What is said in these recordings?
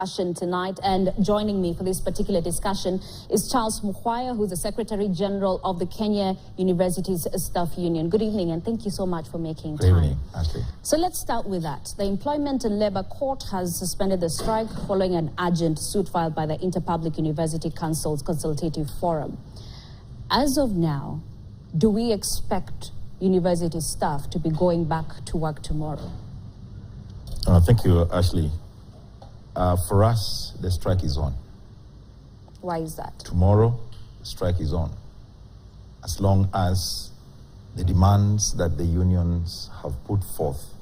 Tonight, and joining me for this particular discussion is Charles Mukhwaya, who's the Secretary General of the Kenya Universities Staff Union. Good evening, and thank you so much for making time. Good evening, Ashley. So let's start with that. The Employment and Labour Court has suspended the strike following an urgent suit filed by the Interpublic University Council's Consultative Forum. As of now, do we expect university staff to be going back to work tomorrow? Thank you, Ashley. For us, the strike is on. Why is that? Tomorrow, the strike is on. As long as the demands that the unions have put forth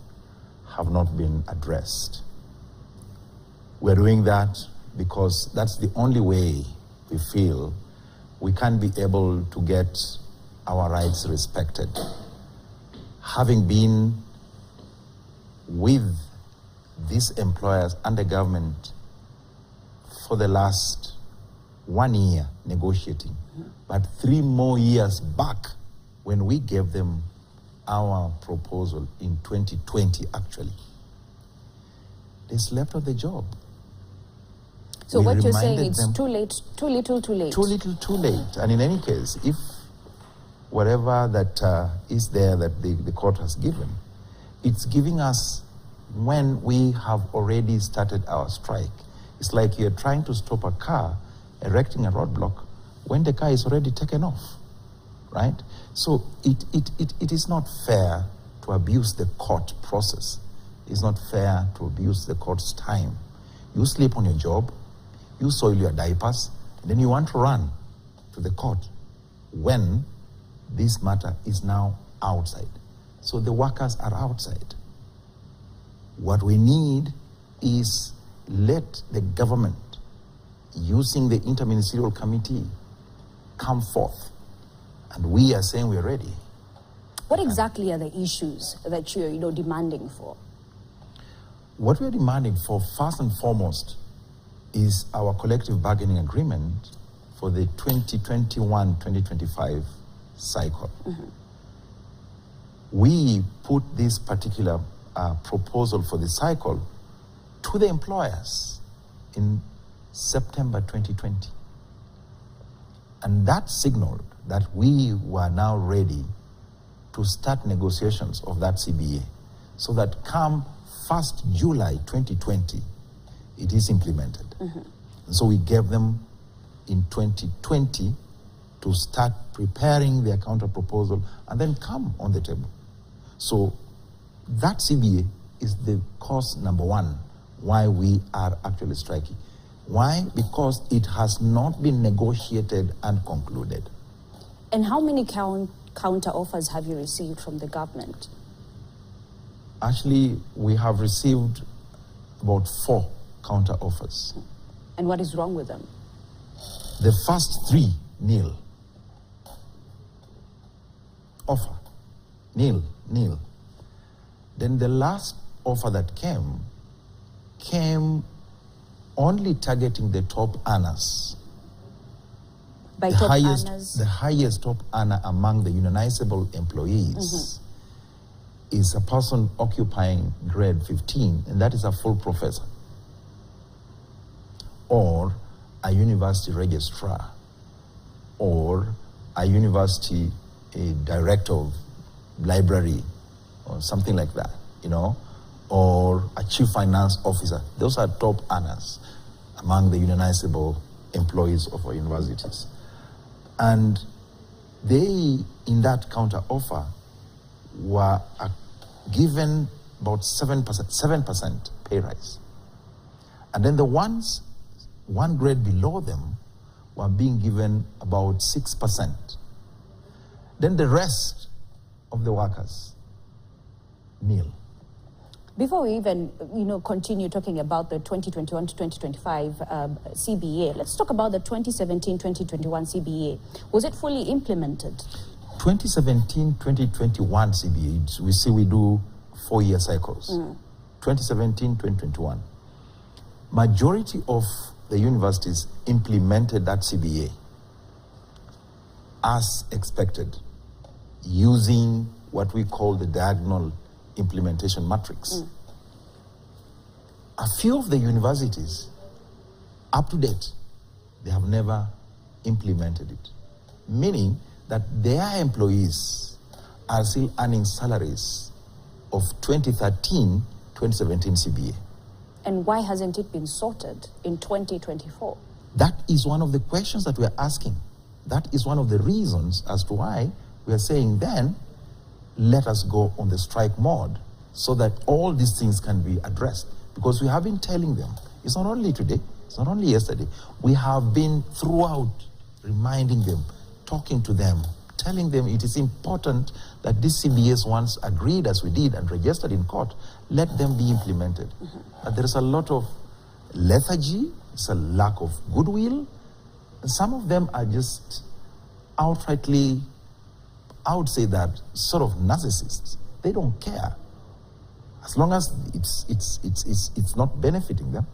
have not been addressed. We're doing that because that's the only way we feel we can be able to get our rights respected. Having been with these employers and the government for the last 1 year negotiating, but 3 more years back when we gave them our proposal in 2020 actually, they slept on the job. So what you're saying, it's too late, too little, too late. Too little, too late. And in any case, if whatever that is there that the court has given, it's giving us when we have already started our strike. It's like you're trying to stop a car, erecting a roadblock, when the car is already taken off, right? So it is not fair to abuse the court process. It's not fair to abuse the court's time. You sleep on your job, you soil your diapers, and then you want to run to the court when this matter is now outside. So the workers are outside. What we need is let the government, using the interministerial committee, come forth. And we are saying we're ready. What exactly are the issues that you're demanding for? What we're demanding for, first and foremost, is our collective bargaining agreement for the 2021-2025 cycle. Mm-hmm. We put this particular proposal for the cycle to the employers in September 2020. And that signaled that we were now ready to start negotiations of that CBA so that come 1st July 2020, it is implemented. Mm-hmm. And so we gave them in 2020 to start preparing their counter proposal and then come on the table. So that CBA is the cause number one why we are actually striking. Why? Because it has not been negotiated and concluded. And how many counter offers have you received from the government? Actually, we have received about 4 counter offers. And what is wrong with them? The first 3, nil. Offer, nil. Then the last offer that came only targeting the top earners. By top earners? The highest top earner among the unionizable employees is a person occupying grade 15, and that is a full professor, or a university registrar, or a university director of library, or something like that, or a chief finance officer. Those are top earners among the unionizable employees of our universities. And they, in that counter offer, were given about 7% pay rise. And then the ones 1 grade below them were being given about 6%. Then the rest of the workers, nil. Before we even, continue talking about the 2021 to 2025 CBA, let's talk about the 2017-2021 CBA. Was it fully implemented? 2017-2021 CBA, we do 4-year cycles. 2017-2021. Majority of the universities implemented that CBA as expected, using what we call the diagonal implementation matrix. A few of the universities up to date, they have never implemented it, meaning that their employees are still earning salaries of 2013-2017 CBA. And why hasn't it been sorted in 2024? That is one of the questions that we are asking. That is one of the reasons as to why we are saying then, let us go on the strike mode so that all these things can be addressed. Because we have been telling them, it's not only today, it's not only yesterday, we have been throughout reminding them, talking to them, telling them it is important that these CBAs once agreed as we did and registered in court, let them be implemented. But there is a lot of lethargy, it's a lack of goodwill, and some of them are just outrightly, I would say that, sort of narcissists. They don't care. As long as it's not benefiting them,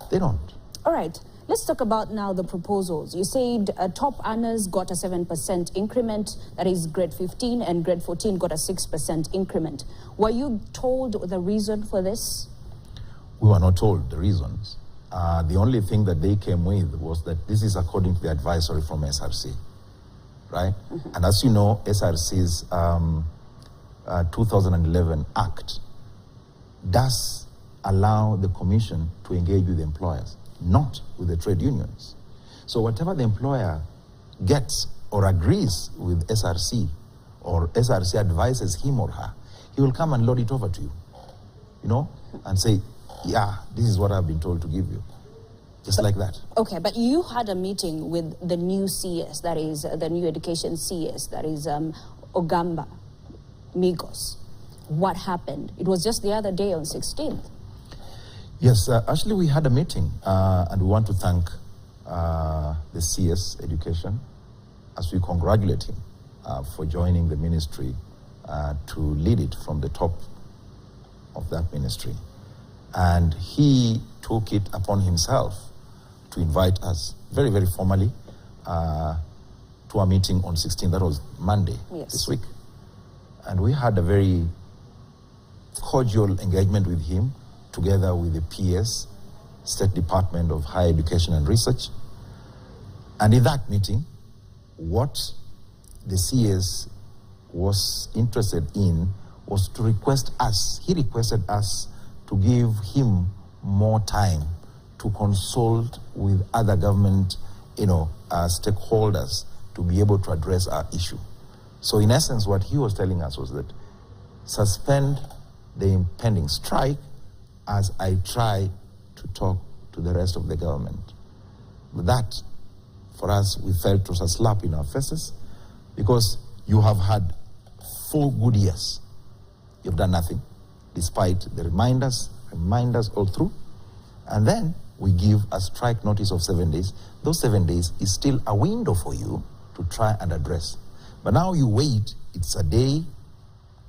they don't. All right. Let's talk about now the proposals. You said top earners got a 7% increment, that is grade 15, and grade 14 got a 6% increment. Were you told the reason for this? We were not told the reasons. The only thing that they came with was that this is according to the advisory from SRC, right? And as you know, SRC's 2011 Act does allow the commission to engage with the employers, not with the trade unions. So whatever the employer gets or agrees with SRC, or SRC advises him or her, he will come and load it over to you, and say, yeah, this is what I've been told to give you. Just like that. Okay, but you had a meeting with the new CS, that is the new education CS, that is Ogamba Migos. What happened? It was just the other day on 16th. Yes, actually we had a meeting and we want to thank the CS Education as we congratulate him for joining the ministry to lead it from the top of that ministry. And he took it upon himself to invite us very, very formally to a meeting on 16th. That was Monday, this week. And we had a very cordial engagement with him, together with the PS, State Department of Higher Education and Research. And in that meeting, what the CS was interested in was to request us, he requested us to give him more time to consult with other government, stakeholders to be able to address our issue. So in essence, what he was telling us was that suspend the impending strike as I try to talk to the rest of the government. But that, for us, we felt was a slap in our faces, because you have had 4 good years. You've done nothing, despite the reminders all through. And then we give a strike notice of 7 days. Those 7 days is still a window for you to try and address. But now you wait, it's a day,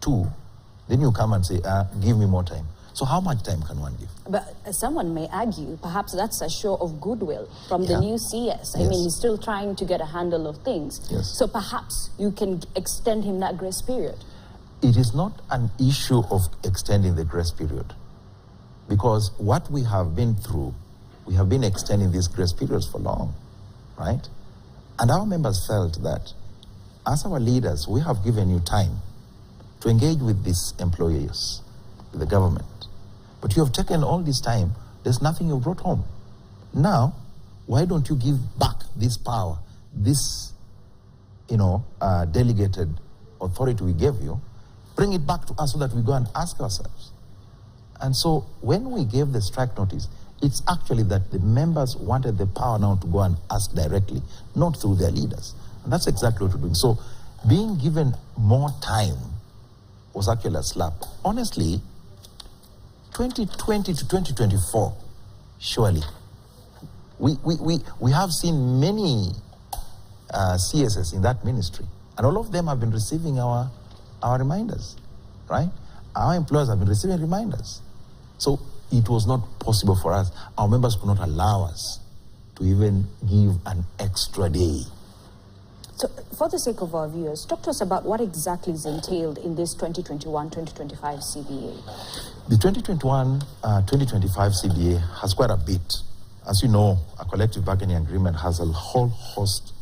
2, then you come and say, give me more time. So how much time can one give? But someone may argue, perhaps that's a show of goodwill from the new CS. I mean, he's still trying to get a handle of things. Yes. So perhaps you can extend him that grace period. It is not an issue of extending the grace period, because what we have been through, we have been extending these grace periods for long, right? And our members felt that as our leaders, we have given you time to engage with these employees, with the government. But you have taken all this time, there's nothing you brought home. Now, why don't you give back this power, this, delegated authority we gave you, bring it back to us so that we go and ask ourselves. And so when we gave the strike notice, it's actually that the members wanted the power now to go and ask directly, not through their leaders. And that's exactly what we're doing. So being given more time was actually a slap. Honestly, 2020 to 2024, surely. We have seen many CSS in that ministry, and all of them have been receiving our reminders, right? Our employers have been receiving reminders. So it was not possible for us. Our members could not allow us to even give an extra day. So for the sake of our viewers, talk to us about what exactly is entailed in this 2021-2025 CBA. The 2021-2025 CBA has quite a bit As you know, a collective bargaining agreement has a whole host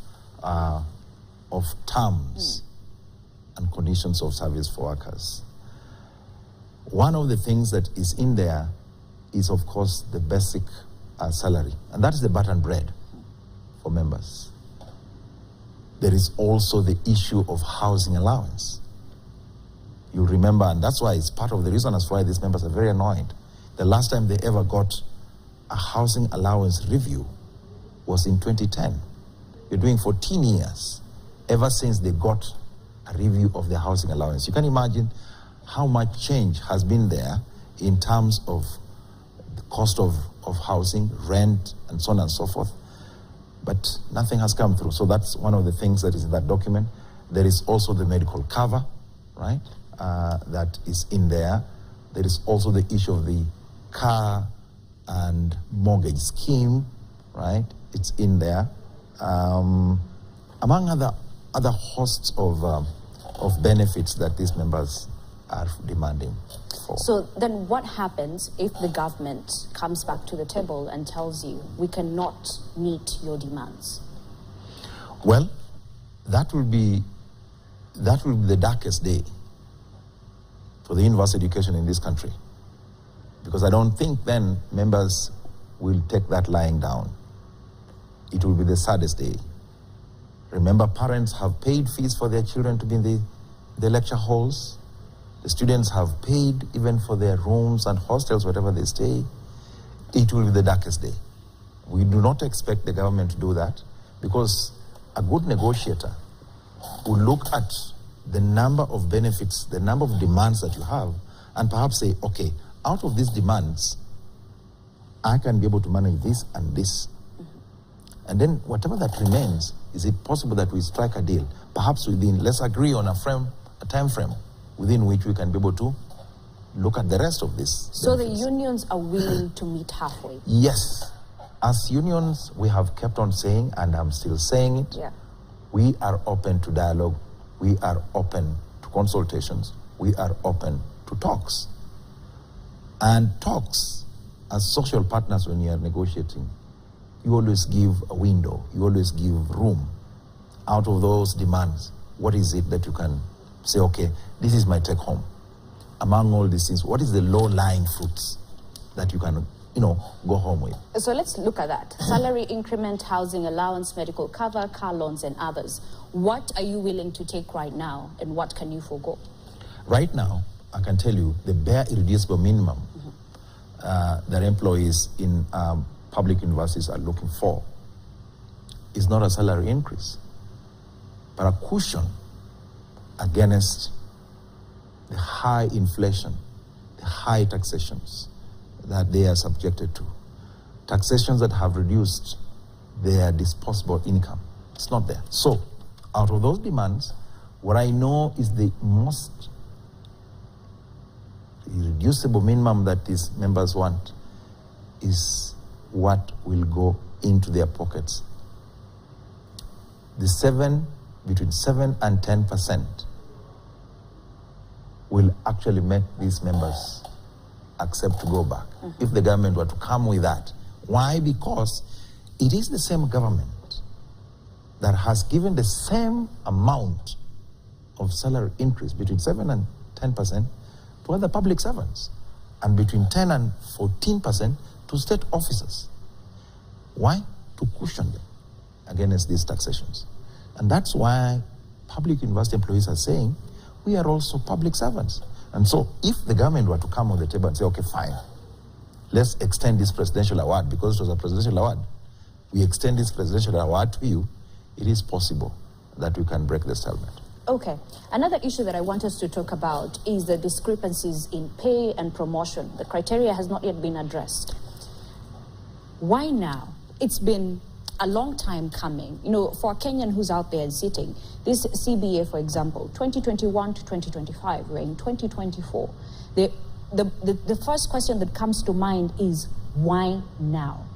of terms and conditions of service for workers. One of the things that is in there is, of course, the basic salary, and that is the butter and bread for members. There is also the issue of housing allowance. You remember, and that's why it's part of the reason as why these members are very annoyed. The last time they ever got a housing allowance review was in 2010. You're doing 14 years ever since they got a review of their housing allowance. You can imagine how much change has been there in terms of the cost of housing, rent, and so on and so forth. But nothing has come through. So that's one of the things that is in that document. There is also the medical cover, right, that is in there. There is also the issue of the car and mortgage scheme, right? It's in there. Among other hosts of benefits that these members are demanding for. So then what happens if the government comes back to the table and tells you we cannot meet your demands? Well, that will be the darkest day for the university education in this country, because I don't think then members will take that lying down. It will be the saddest day. Remember, parents have paid fees for their children to be in the lecture halls. The students have paid even for their rooms and hostels, whatever they stay. It will be the darkest day. We do not expect the government to do that, because a good negotiator will look at the number of benefits, the number of demands that you have, and perhaps say, okay, out of these demands, I can be able to manage this and this. And then whatever that remains, is it possible that we strike a deal? Perhaps let's agree on a time frame within which we can be able to look at the rest of this. So benefits. The unions are willing to meet halfway? Yes. As unions, we have kept on saying, and I'm still saying it, we are open to dialogue, we are open to consultations, we are open to talks. And talks, as social partners when you are negotiating, you always give a window, you always give room. Out of those demands, what is it that you can say, okay, this is my take home. Among all these things, what is the low-lying fruits that you can, go home with? So let's look at that. Salary increment, housing allowance, medical cover, car loans, and others. What are you willing to take right now, and what can you forego? Right now, I can tell you the bare irreducible minimum that employees in public universities are looking for is not a salary increase, but a cushion against the high inflation, the high taxations that they are subjected to. Taxations that have reduced their disposable income. It's not there. So, out of those demands, what I know is the most irreducible minimum that these members want is what will go into their pockets. Between 7 and 10% will actually make these members accept to go back if the government were to come with that. Why? Because it is the same government that has given the same amount of salary increase, between 7 and 10%, to other public servants, and between 10 and 14% to state officers. Why? To cushion them against these taxations. And that's why public university employees are saying, we are also public servants. And so if the government were to come on the table and say, okay, fine, let's extend this presidential award, because it was a presidential award, we extend this presidential award to you, it is possible that we can break the stalemate. Okay. Another issue that I want us to talk about is the discrepancies in pay and promotion. The criteria has not yet been addressed. Why now? It's been a long time coming. For a Kenyan who's out there and sitting, this CBA, for example, 2021 to 2025, we're in 2024. The first question that comes to mind is, why now?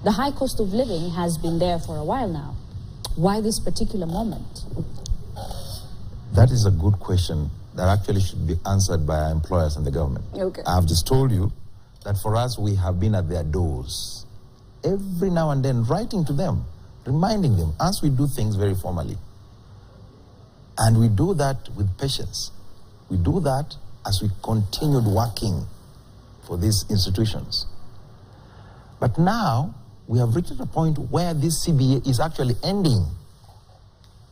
The high cost of living has been there for a while now. Why this particular moment? That is a good question that actually should be answered by our employers and the government. Okay. I've just told you that for us, we have been at their doors every now and then writing to them, reminding them, as we do things very formally. And we do that with patience. We do that as we continued working for these institutions. But now, we have reached a point where this CBA is actually ending.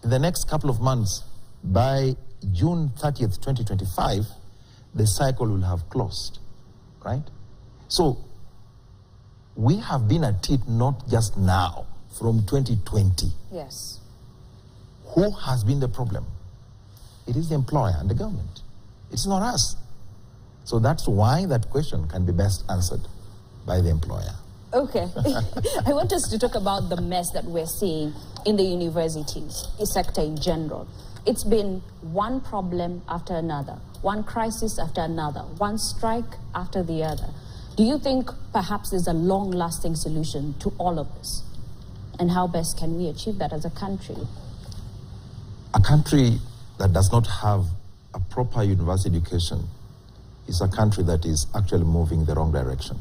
In the next couple of months, by June 30th, 2025, the cycle will have closed, right? So, we have been at it not just now, from 2020. Yes. Who has been the problem? It is the employer and the government. It's not us. So that's why that question can be best answered by the employer. Okay. I want us to talk about the mess that we're seeing in the universities sector in general. It's been one problem after another, one crisis after another, one strike after the other. Do you think perhaps there's a long-lasting solution to all of this? And how best can we achieve that as a country? A country that does not have a proper university education is a country that is actually moving the wrong direction.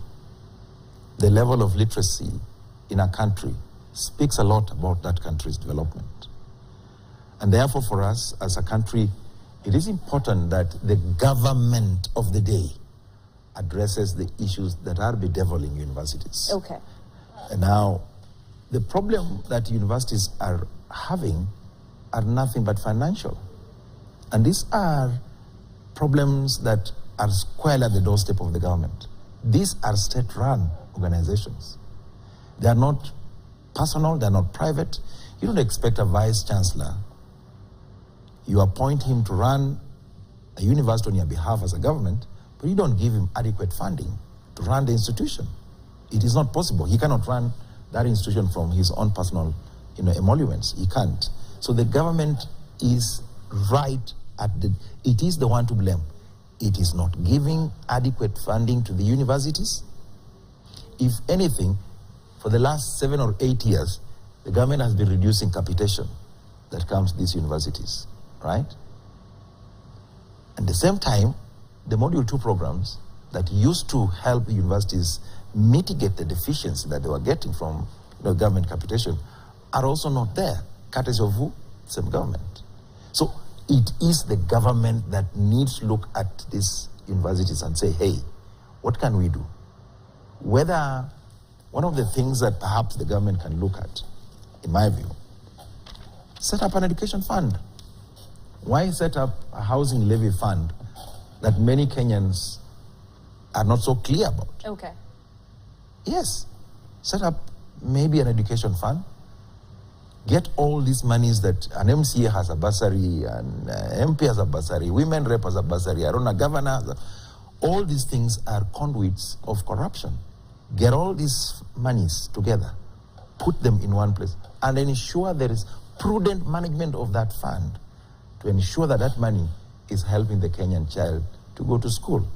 The level of literacy in a country speaks a lot about that country's development. And therefore, for us as a country, it is important that the government of the day addresses the issues that are bedeviling universities. Okay. And now, the problem that universities are having are nothing but financial. And these are problems that are squarely at the doorstep of the government. These are state-run organizations. They are not personal, they are not private. You don't expect a vice-chancellor. You appoint him to run a university on your behalf as a government, but you don't give him adequate funding to run the institution. It is not possible. He cannot run that institution from his own personal emoluments. He can't. So the government is right at the, it is the one to blame. It is not giving adequate funding to the universities. If anything, for the last 7 or 8 years, the government has been reducing capitation that comes to these universities, right? At the same time, the Module 2 programs that used to help universities mitigate the deficiency that they were getting from government capitation are also not there, courtesy of who? Same government. So it is the government that needs to look at these universities and say, hey, what can we do? Whether one of the things that perhaps the government can look at, in my view, set up an education fund. Why set up a housing levy fund that many Kenyans are not so clear about? Okay. Yes, set up maybe an education fund. Get all these monies that an MCA has a bursary, and MP has a bursary, women rep has a bursary, I don't know, governor has a, all these things are conduits of corruption. Get all these monies together, put them in one place, and ensure there is prudent management of that fund to ensure that that money is helping the Kenyan child to go to school.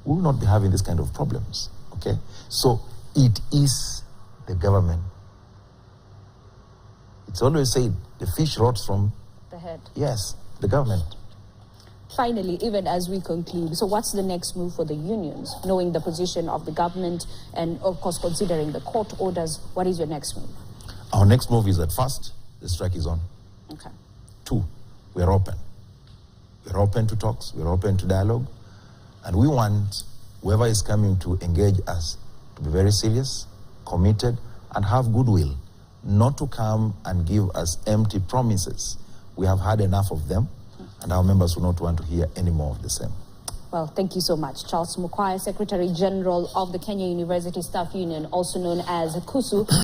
We will not be having this kind of problems, okay? So it is the government. It's always said the fish rots from the head. Yes, the government. Finally, even as we conclude, so what's the next move for the unions, knowing the position of the government and, of course, considering the court orders? What is your next move? Our next move is that first, the strike is on. Okay. 2, we're open. We're open to talks, we're open to dialogue, and we want whoever is coming to engage us to be very serious, committed, and have goodwill, not to come and give us empty promises. We have had enough of them, and our members will not want to hear any more of the same. Well, thank you so much. Charles Mukwaya, Secretary General of the Kenya University Staff Union, also known as KUSU.